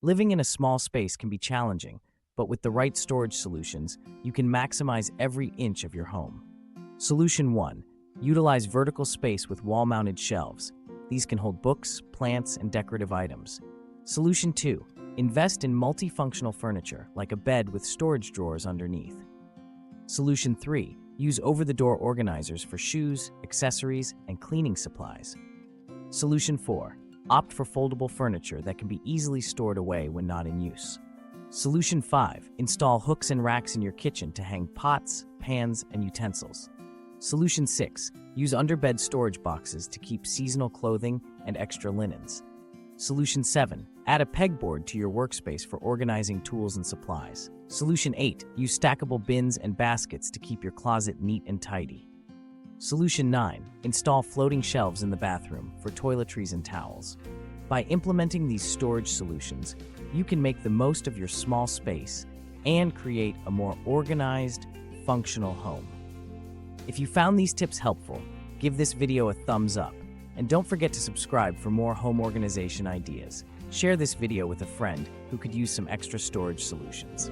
Living in a small space can be challenging, but with the right storage solutions, you can maximize every inch of your home. Solution 1. Utilize vertical space with wall-mounted shelves. These can hold books, plants, and decorative items. Solution 2. Invest in multifunctional furniture, like a bed with storage drawers underneath. Solution 3. Use over-the-door organizers for shoes, accessories, and cleaning supplies. Solution 4. Opt for foldable furniture that can be easily stored away when not in use. Solution 5. Install hooks and racks in your kitchen to hang pots, pans, and utensils. Solution 6. Use underbed storage boxes to keep seasonal clothing and extra linens. Solution 7. Add a pegboard to your workspace for organizing tools and supplies. Solution 8. Use stackable bins and baskets to keep your closet neat and tidy. Solution 9. Install floating shelves in the bathroom for toiletries and towels. By implementing these storage solutions, you can make the most of your small space and create a more organized, functional home. If you found these tips helpful, give this video a thumbs up, and don't forget to subscribe for more home organization ideas. Share this video with a friend who could use some extra storage solutions.